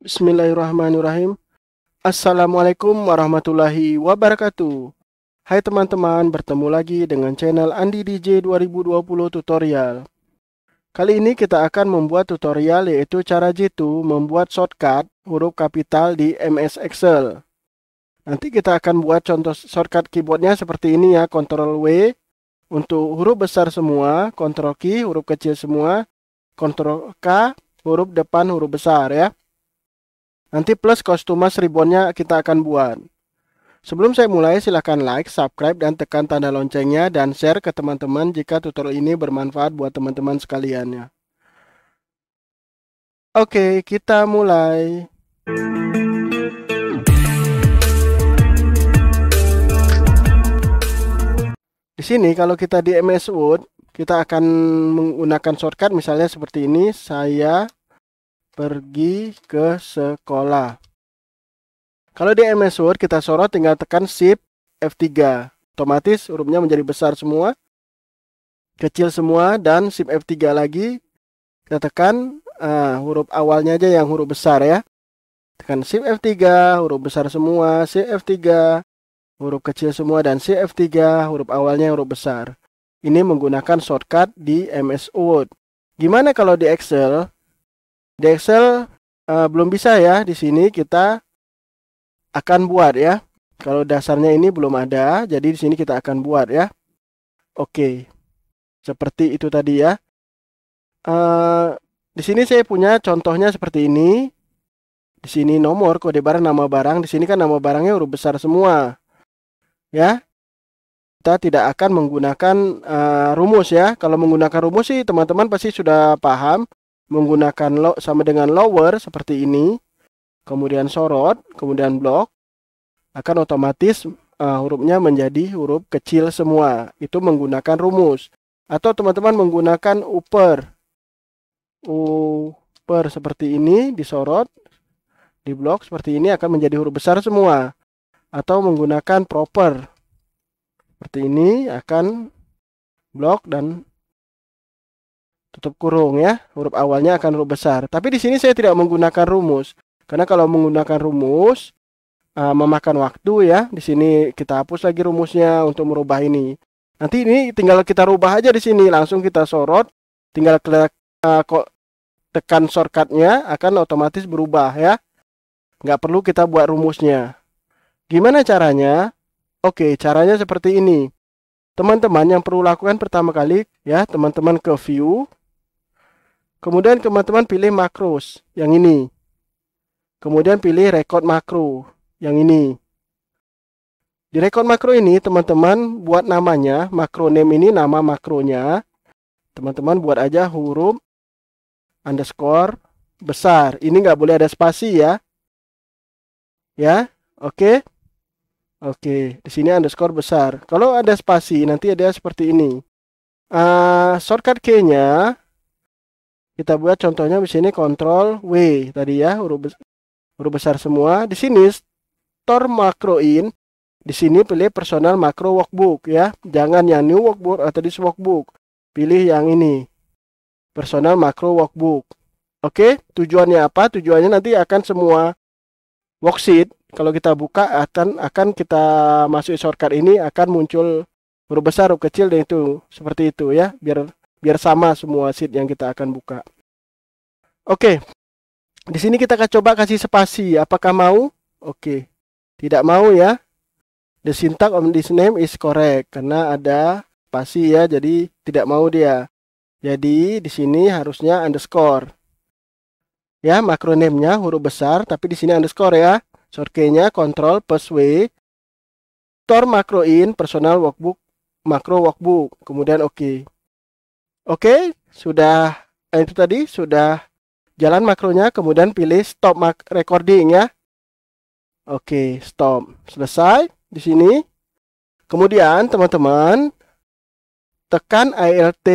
Bismillahirrahmanirrahim. Assalamualaikum warahmatullahi wabarakatuh. Hai teman-teman, bertemu lagi dengan channel Andi DJ 2020 tutorial. Kali ini kita akan membuat tutorial yaitu cara jitu membuat shortcut huruf kapital di MS Excel. Nanti kita akan buat contoh shortcut keyboardnya seperti ini ya, Ctrl W untuk huruf besar semua, Ctrl K huruf kecil semua, Ctrl K huruf depan huruf besar ya. Nanti plus customize ribbonnya kita akan buat. Sebelum saya mulai, silahkan like, subscribe, dan tekan tanda loncengnya, dan share ke teman-teman jika tutorial ini bermanfaat buat teman-teman sekalian ya. Oke, kita mulai. Di sini kalau kita di MS Word, kita akan menggunakan shortcut misalnya seperti ini, saya pergi ke sekolah. Kalau di MS Word kita sorot tinggal tekan Shift F3. Otomatis hurufnya menjadi besar semua, kecil semua, dan Shift F3 lagi. Kita tekan huruf awalnya aja yang huruf besar ya. Tekan Shift F3, huruf besar semua, Shift F3, huruf kecil semua, dan Shift F3, huruf awalnya huruf besar. Ini menggunakan shortcut di MS Word. Gimana kalau di Excel? Di Excel belum bisa ya. Di sini kita akan buat ya. Kalau dasarnya ini belum ada, jadi di sini kita akan buat ya. Oke, seperti itu tadi ya. Di sini saya punya contohnya seperti ini. Di sini nomor, kode barang, nama barang. Di sini kan nama barangnya huruf besar semua, ya. Kita tidak akan menggunakan rumus ya. Kalau menggunakan rumus sih teman-teman pasti sudah paham. Menggunakan sama dengan lower seperti ini, kemudian sorot, kemudian blok, akan otomatis hurufnya menjadi huruf kecil semua. Itu menggunakan rumus. Atau teman-teman menggunakan upper seperti ini, disorot, di blok seperti ini akan menjadi huruf besar semua. Atau menggunakan proper seperti ini, akan blok dan tutup kurung ya, huruf awalnya akan huruf besar. Tapi di sini saya tidak menggunakan rumus, karena kalau menggunakan rumus memakan waktu ya. Di sini kita hapus lagi rumusnya untuk merubah ini. Nanti ini tinggal kita rubah aja di sini, langsung kita sorot, tinggal tekan shortcutnya akan otomatis berubah ya. Nggak perlu kita buat rumusnya. Gimana caranya? Oke, caranya seperti ini. Teman-teman yang perlu lakukan pertama kali ya, teman-teman ke view. Kemudian teman-teman pilih makros yang ini. Kemudian pilih record makro yang ini. Di record makro ini teman-teman buat namanya, makro name ini nama makronya. Teman-teman buat aja huruf underscore besar. Ini nggak boleh ada spasi ya. Ya, oke. Oke, di sini underscore besar. Kalau ada spasi nanti ada seperti ini. Shortcut key-nya kita buat contohnya di sini Ctrl W tadi ya, huruf besar semua. Di sini store macro in. Di sini pilih personal macro workbook ya. Jangan yang new workbook atau this workbook. Pilih yang ini. Personal macro workbook. Oke, tujuannya apa? Tujuannya nanti akan semua worksheet kalau kita buka akan kita masuk shortcut ini akan muncul huruf besar, huruf kecil, dan itu seperti itu ya, biar sama semua sheet yang kita akan buka. Oke, di sini kita akan coba kasih spasi. Apakah mau? Oke, tidak mau ya. The syntax of this name is correct karena ada spasi ya, jadi tidak mau dia. Jadi di sini harusnya underscore. Ya, makroname-nya huruf besar, tapi di sini underscore ya. Shortcut-nya Ctrl plus W. Store macro in personal workbook macro workbook. Kemudian oke. Oke, sudah itu tadi sudah jalan makronya, kemudian pilih stop recording ya. Oke, stop. Selesai di sini. Kemudian teman-teman tekan Alt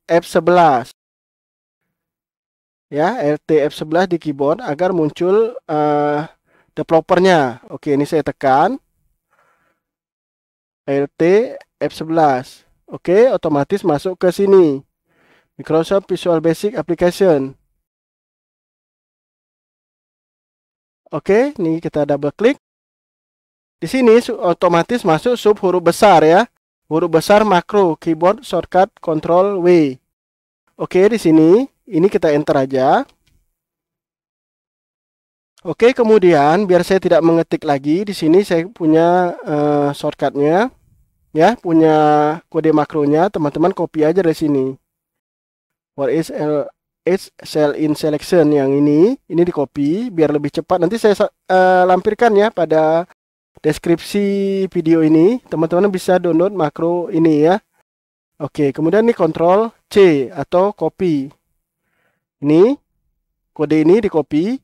F11. Ya, Alt F11 di keyboard agar muncul developernya. Oke, ini saya tekan Alt F11. Oke, otomatis masuk ke sini. Microsoft Visual Basic Application. Oke, ini kita double klik. Di sini otomatis masuk sub huruf besar ya. Huruf besar makro, keyboard shortcut Ctrl W. Oke, di sini ini kita enter aja. Oke, kemudian biar saya tidak mengetik lagi, di sini saya punya shortcutnya, ya, punya kode makronya. Teman-teman copy aja dari sini. What is cell in selection yang ini di copy biar lebih cepat. Nanti saya lampirkan ya pada deskripsi video ini. Teman-teman bisa download makro ini ya. Oke, kemudian ini Ctrl C atau copy. Ini kode ini di copy.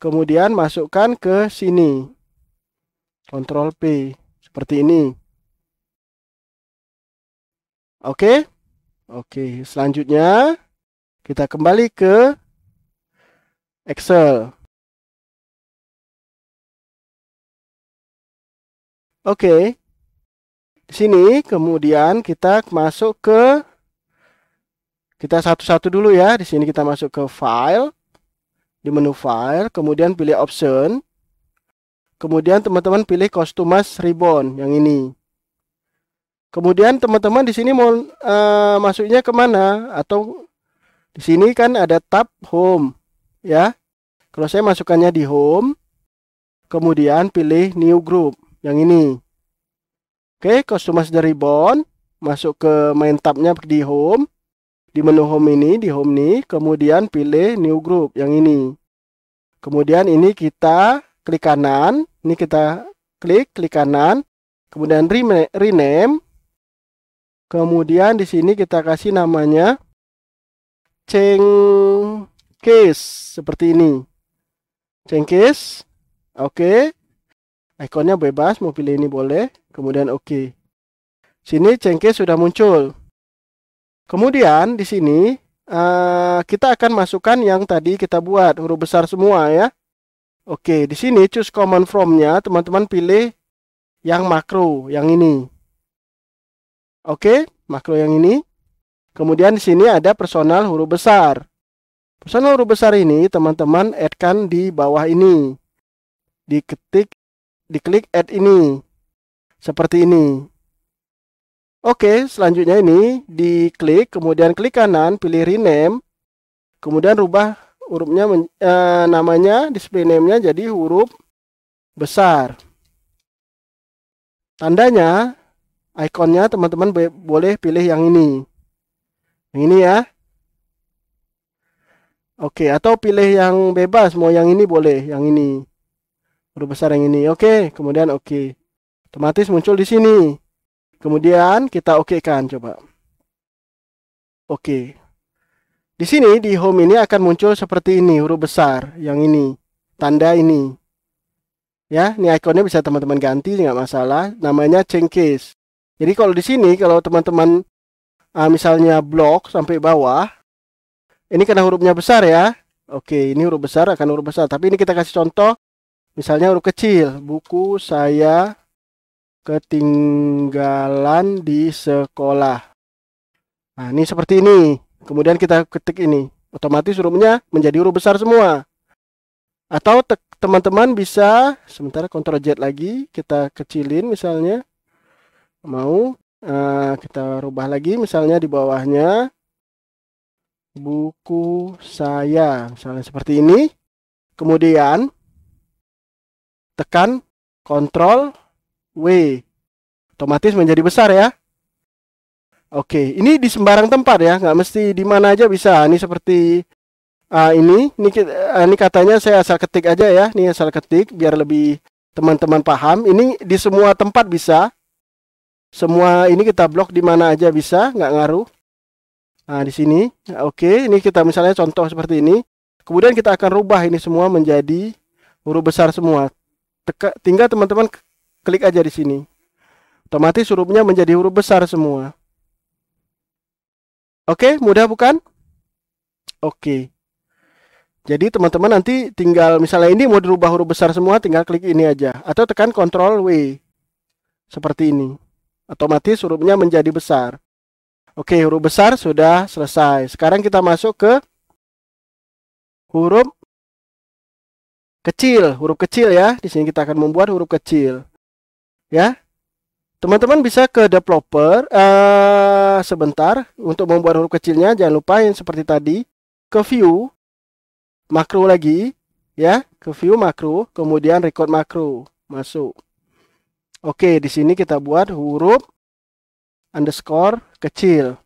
Kemudian masukkan ke sini. Ctrl P seperti ini. Oke. Oke, selanjutnya kita kembali ke Excel. Oke. Di sini kemudian kita masuk ke satu-satu dulu ya. Di sini kita masuk ke file. Di menu file, kemudian pilih option. Kemudian teman-teman pilih customize ribbon yang ini. Kemudian teman-teman di sini mau masuknya kemana? Atau di sini kan ada tab home ya. Kalau saya masukkannya di home, kemudian pilih new group yang ini. Oke, customize the ribbon, masuk ke main tabnya di home. Di menu home ini, di home nih, kemudian pilih new group yang ini. Kemudian ini kita klik kanan, ini kita klik kanan, kemudian rename. Kemudian di sini kita kasih namanya Case seperti ini. Case. Oke. Ikonnya bebas, mau pilih ini boleh. Kemudian oke. Sini Case sudah muncul. Kemudian di sini kita akan masukkan yang tadi kita buat huruf besar semua ya. Oke, di sini choose command from-nya teman-teman pilih yang makro yang ini. Oke, makro yang ini. Kemudian di sini ada personal huruf besar. Personal huruf besar ini teman-teman add-kan di bawah ini. Diklik add ini. Seperti ini. Oke, selanjutnya ini diklik, kemudian klik kanan, pilih rename, kemudian rubah hurufnya namanya, display name-nya jadi huruf besar. Tandanya, ikonnya teman-teman boleh pilih yang ini. Yang ini ya. Oke, atau pilih yang bebas, mau yang ini boleh, yang ini. Huruf besar yang ini. Oke, kemudian oke. Otomatis muncul di sini. Kemudian kita oke-kan coba. Oke. Di sini di home ini akan muncul seperti ini huruf besar yang ini. Tanda ini. Ya, ini ikonnya bisa teman-teman ganti nggak masalah. Namanya change case. Jadi kalau di sini kalau teman-teman misalnya blok sampai bawah, ini karena hurufnya besar ya. Oke, ini huruf besar akan huruf besar. Tapi ini kita kasih contoh. Misalnya huruf kecil. Buku saya ketinggalan di sekolah. Nah, ini seperti ini. Kemudian kita ketik ini. Otomatis hurufnya menjadi huruf besar semua. Atau teman-teman bisa, sementara Ctrl Z lagi, kita kecilin misalnya. Mau, kita rubah lagi misalnya di bawahnya. Buku saya. Misalnya seperti ini. Kemudian, tekan Ctrl W, otomatis menjadi besar ya. Oke, ini di sembarang tempat ya, nggak mesti di mana aja bisa. Ini seperti ini katanya saya asal ketik aja ya. Ini asal ketik biar lebih teman-teman paham. Ini di semua tempat bisa. Semua ini kita blok di mana aja bisa, nggak ngaruh. Nah di sini, oke, ini kita misalnya contoh seperti ini. Kemudian kita akan rubah ini semua menjadi huruf besar semua. Tinggal teman-teman klik aja di sini. Otomatis hurufnya menjadi huruf besar semua. Oke, mudah bukan? Oke. Jadi teman-teman nanti tinggal misalnya ini mau dirubah huruf besar semua, tinggal klik ini aja. Atau tekan Ctrl W. Seperti ini. Otomatis hurufnya menjadi besar. Oke, huruf besar sudah selesai. Sekarang kita masuk ke huruf kecil, huruf kecil ya. Di sini kita akan membuat huruf kecil. Ya. Teman-teman bisa ke developer sebentar untuk membuat huruf kecilnya. Jangan lupa yang seperti tadi, ke view, makro lagi, ya, ke view makro, kemudian record makro, masuk. Oke, di sini kita buat huruf underscore kecil.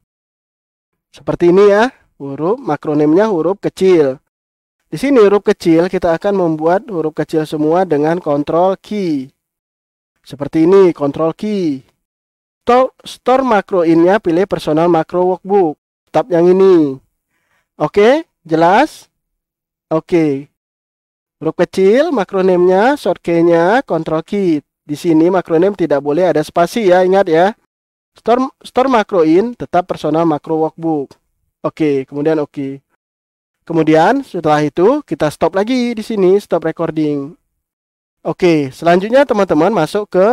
Seperti ini ya, huruf makronimnya huruf kecil. Di sini huruf kecil kita akan membuat huruf kecil semua dengan control key. Seperti ini, control key. Store makro innya pilih personal makro workbook. Tab yang ini. Oke, jelas? Oke. Huruf kecil, makronimnya, short key-nya, control key. Di sini makronim tidak boleh ada spasi ya, ingat ya. Store makro in tetap personal makro workbook. Oke, kemudian oke. Kemudian setelah itu kita stop lagi di sini, stop recording. Oke, selanjutnya teman-teman masuk ke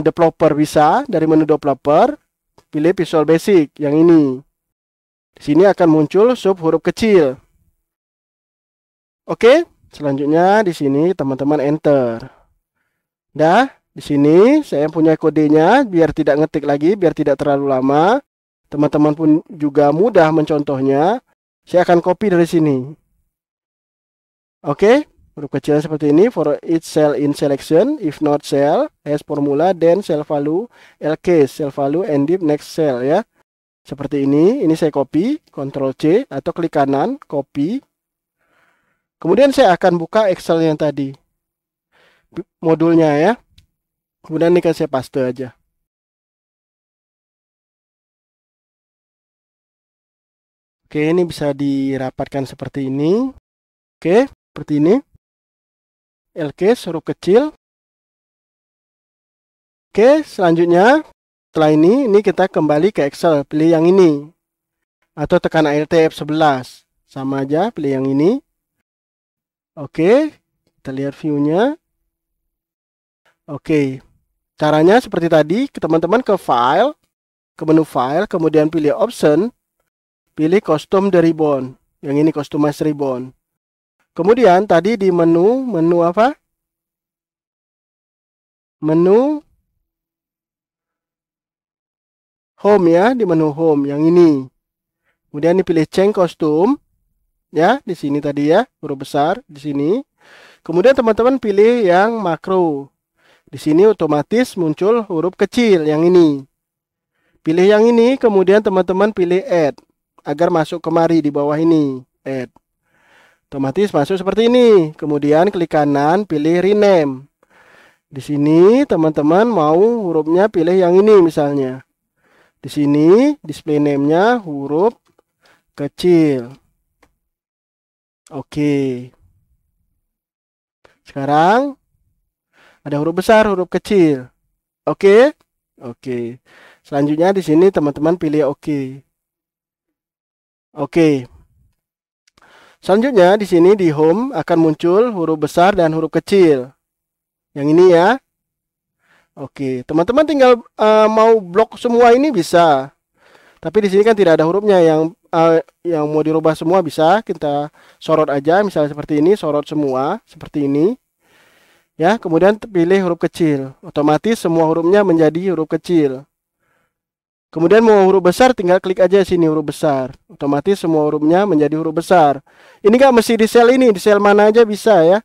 developer, bisa dari menu developer pilih Visual Basic yang ini. Di sini akan muncul sub huruf kecil. Oke, selanjutnya di sini teman-teman enter. Dah, di sini saya punya kodenya biar tidak ngetik lagi, biar tidak terlalu lama. Teman-teman pun juga mudah mencontohnya. Saya akan copy dari sini. Oke. Huruf kecil seperti ini, for each cell in selection, if not cell, has formula, then cell value, lcase, cell value, and deep next cell ya. Seperti ini saya copy, Ctrl C, atau klik kanan, copy. Kemudian saya akan buka Excel yang tadi, modulnya ya. Kemudian ini kan saya paste aja. Oke, ini bisa dirapatkan seperti ini. Oke, seperti ini. Lcase huruf kecil. Oke, selanjutnya setelah ini kita kembali ke Excel, pilih yang ini atau tekan Alt F11, sama aja, pilih yang ini. Oke, kita lihat view-nya. Oke, caranya seperti tadi, teman-teman ke file, ke menu file, kemudian pilih option, pilih custom the ribbon, yang ini customize ribbon. Kemudian tadi di menu apa? Menu home ya, di menu home yang ini. Kemudian dipilih change costume ya, di sini tadi ya, huruf besar di sini. Kemudian teman-teman pilih yang makro. Di sini otomatis muncul huruf kecil yang ini. Pilih yang ini, kemudian teman-teman pilih add agar masuk kemari di bawah ini, add. Otomatis masuk seperti ini. Kemudian klik kanan, pilih rename. Di sini teman-teman mau hurufnya pilih yang ini misalnya. Di sini display name-nya huruf kecil. Oke. Sekarang ada huruf besar, huruf kecil. Oke? Oke. Selanjutnya di sini teman-teman pilih oke. Oke. Selanjutnya di sini di home akan muncul huruf besar dan huruf kecil. Yang ini ya. Oke, teman-teman tinggal mau blok semua ini bisa. Tapi di sini kan tidak ada hurufnya, yang mau dirubah semua bisa kita sorot aja, misalnya seperti ini, sorot semua seperti ini. Ya, kemudian pilih huruf kecil. Otomatis semua hurufnya menjadi huruf kecil. Kemudian mau huruf besar tinggal klik aja sini huruf besar. Otomatis semua hurufnya menjadi huruf besar. Ini nggak mesti di sel ini, di sel mana aja bisa ya.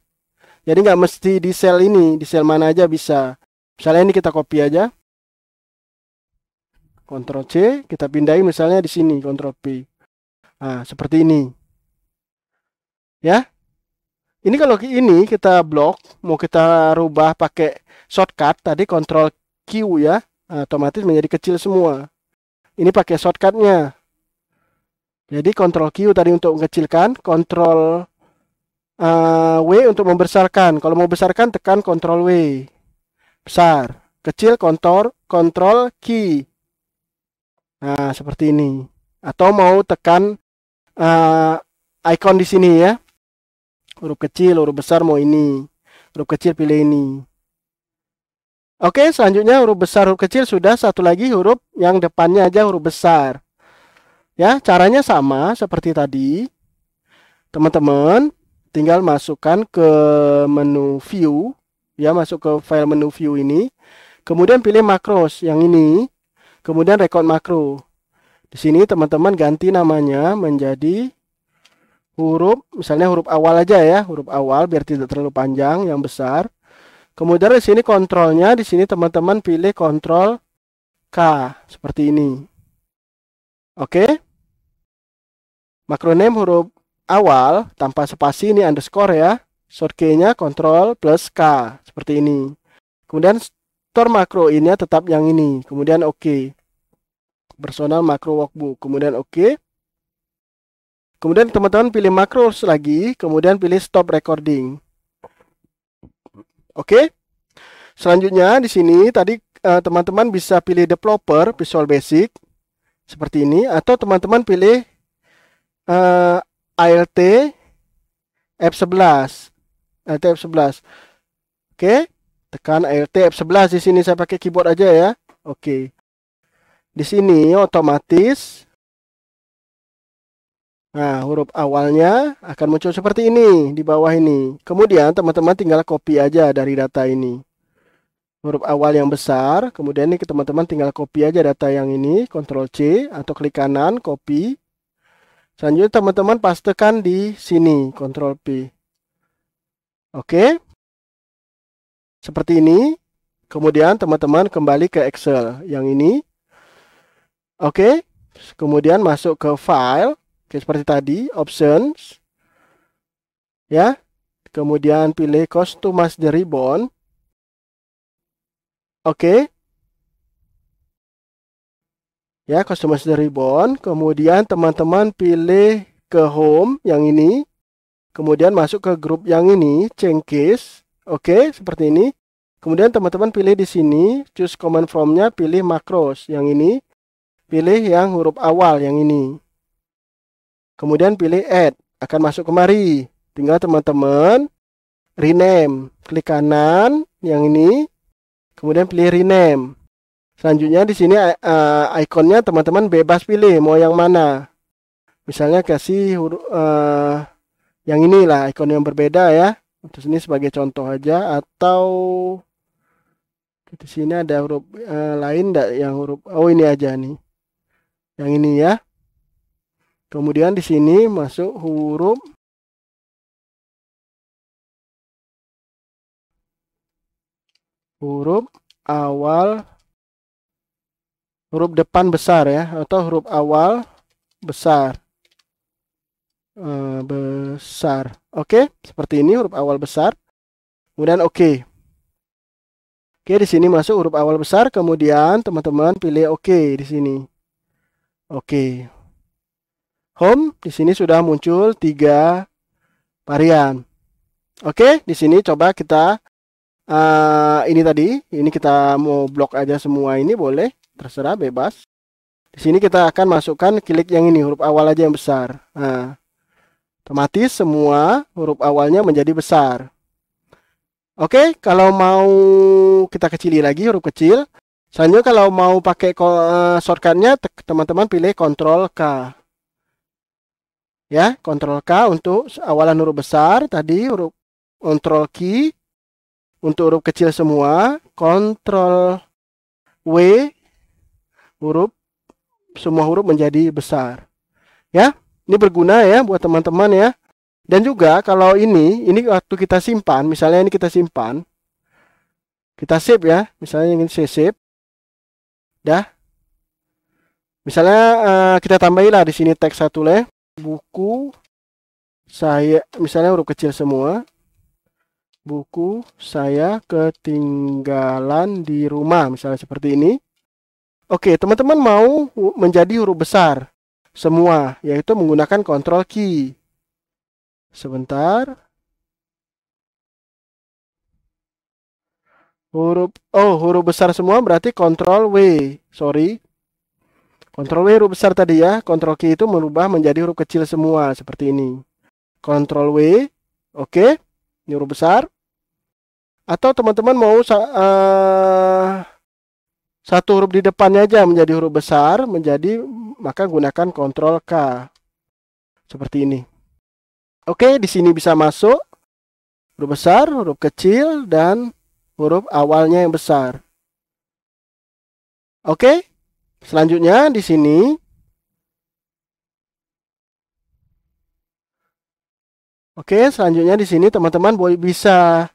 Jadi nggak mesti di sel ini, di sel mana aja bisa. Misalnya ini kita copy aja. Ctrl C, kita pindahin misalnya di sini, Ctrl P. Nah, seperti ini. Ya. Ini kalau ini kita blok, mau kita rubah pakai shortcut, tadi Ctrl Q ya. Nah, otomatis menjadi kecil semua. Ini pakai shortcutnya. Jadi Ctrl Q tadi untuk mengecilkan, Ctrl W untuk membesarkan. Kalau mau besarkan tekan Ctrl W. Besar. Kecil Ctrl Q. Nah, seperti ini. Atau mau tekan icon di sini ya. Huruf kecil, huruf besar mau ini. Huruf kecil pilih ini. Oke, selanjutnya huruf besar, huruf kecil sudah. Satu lagi huruf yang depannya aja huruf besar. Ya, caranya sama seperti tadi. Teman-teman, tinggal masukkan ke menu view, ya, masuk ke file menu view ini, kemudian pilih makros yang ini, kemudian record makro. Di sini teman-teman ganti namanya menjadi huruf, misalnya huruf awal aja ya, huruf awal biar tidak terlalu panjang, yang besar. Kemudian di sini kontrolnya, di sini teman-teman pilih kontrol K seperti ini. Oke. Makroname huruf awal tanpa spasi, ini underscore ya. Short key-nya kontrol plus K seperti ini. Kemudian store makro ini tetap yang ini. Kemudian oke. Personal makro workbook. Kemudian oke. Kemudian teman-teman pilih makros lagi. Kemudian pilih stop recording. Oke. Selanjutnya di sini tadi teman-teman bisa pilih developer Visual Basic seperti ini, atau teman-teman pilih ALT F11. ALT F11. Oke, tekan ALT F11 di sini, saya pakai keyboard aja ya. Oke. Di sini otomatis huruf awalnya akan muncul seperti ini di bawah ini. Kemudian teman-teman tinggal copy aja dari data ini. Huruf awal yang besar, kemudian ini teman-teman tinggal copy aja data yang ini, Ctrl C atau klik kanan, copy. Selanjutnya teman-teman pastekan di sini, Ctrl P. Oke. Seperti ini. Kemudian teman-teman kembali ke Excel yang ini. Oke. Kemudian masuk ke file, seperti tadi, options. Ya. Kemudian pilih customize the ribbon. Oke. Ya, customize the ribbon. Kemudian teman-teman pilih ke home yang ini. Kemudian masuk ke grup yang ini, change case. Oke, seperti ini. Kemudian teman-teman pilih di sini, choose command from-nya, pilih macros yang ini. Pilih yang huruf awal yang ini. Kemudian pilih add, akan masuk kemari. Tinggal teman-teman rename. Klik kanan yang ini. Kemudian pilih rename. Selanjutnya di sini ikonnya teman-teman bebas pilih mau yang mana. Misalnya kasih huruf yang inilah, ikon yang berbeda ya. Untuk sini sebagai contoh aja, atau di sini ada huruf lain enggak yang huruf ini aja nih. Yang ini ya. Kemudian di sini masuk huruf awal, huruf depan besar ya, atau huruf awal besar. Besar. Oke, seperti ini huruf awal besar. Kemudian oke. Oke, di sini masuk huruf awal besar, kemudian teman-teman pilih oke di sini. Oke. Home di sini sudah muncul 3 varian. Oke, di sini coba kita ini tadi, ini kita mau blok aja semua ini, boleh, terserah, bebas. Di sini kita akan masukkan klik yang ini, huruf awal aja yang besar. Nah, otomatis semua huruf awalnya menjadi besar. Oke, kalau mau kita kecili lagi huruf kecil. Selanjutnya kalau mau pakai shortcutnya, teman-teman pilih Ctrl K. Ya, Ctrl K untuk awalan huruf besar, tadi huruf Ctrl key. Untuk huruf kecil semua, Ctrl W, semua huruf menjadi besar. Ya, ini berguna ya buat teman-teman ya. Dan juga kalau ini waktu kita simpan, misalnya ini kita simpan, kita save ya, misalnya ingin save, dah. Misalnya kita tambahilah di sini teks satu le, buku saya, misalnya huruf kecil semua. Buku saya ketinggalan di rumah, misalnya seperti ini. Oke, teman-teman mau menjadi huruf besar semua, yaitu menggunakan Ctrl key. Sebentar. Huruf besar semua berarti Ctrl W. Sorry. Ctrl W huruf besar tadi ya. Ctrl key itu merubah menjadi huruf kecil semua seperti ini. Ctrl W. Oke. Ini huruf besar. Atau teman-teman mau satu huruf di depannya aja menjadi huruf besar, maka gunakan Ctrl K. Seperti ini. Oke, di sini bisa masuk huruf besar, huruf kecil, dan huruf awalnya yang besar. Oke, selanjutnya di sini. Oke, selanjutnya di sini teman-teman bisa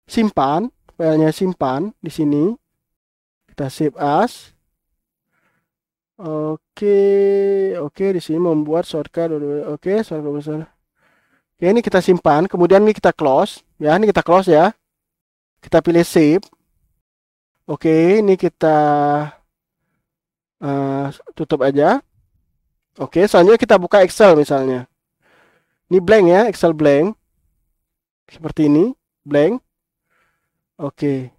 simpan, filenya simpan di sini. Kita save as. Oke, di sini membuat shortcut. Oke, shortcut besar. Oke, ini kita simpan, kemudian ini kita close, ya. Ini kita close ya. Kita pilih save. Oke, ini kita tutup aja. Oke, selanjutnya kita buka Excel misalnya. Ini blank ya, Excel blank. Seperti ini, blank. Oke.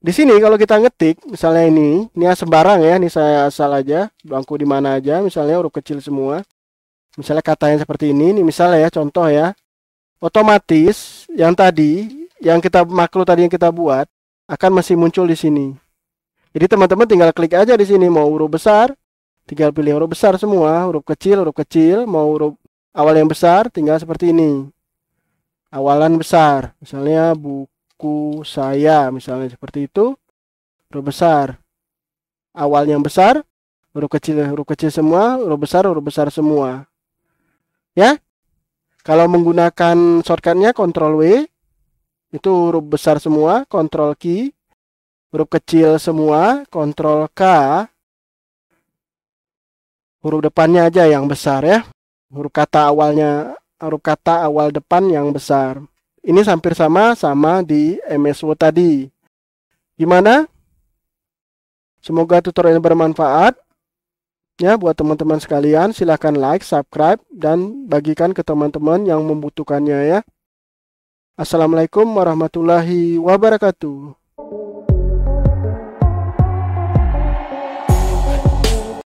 Di sini kalau kita ngetik, misalnya ini sembarang ya, ini saya asal aja, blanko di mana aja, misalnya huruf kecil semua. Misalnya katanya seperti ini misalnya ya, contoh ya. Otomatis yang tadi, yang makro tadi yang kita buat akan masih muncul di sini. Jadi teman-teman tinggal klik aja di sini, mau huruf besar, tinggal pilih huruf besar semua, huruf kecil, mau huruf awal yang besar, tinggal seperti ini. Awalan besar, misalnya buku saya, misalnya seperti itu, huruf besar. Awal yang besar, huruf kecil semua, huruf besar semua. Ya, kalau menggunakan shortcutnya Ctrl W, itu huruf besar semua, Ctrl key, huruf kecil semua, Ctrl K, huruf depannya aja yang besar ya, huruf kata awal depan yang besar. Ini hampir sama di MS Word tadi. Gimana? Semoga tutorial bermanfaat. Ya, buat teman-teman sekalian, silahkan like, subscribe, dan bagikan ke teman-teman yang membutuhkannya ya. Assalamualaikum warahmatullahi wabarakatuh.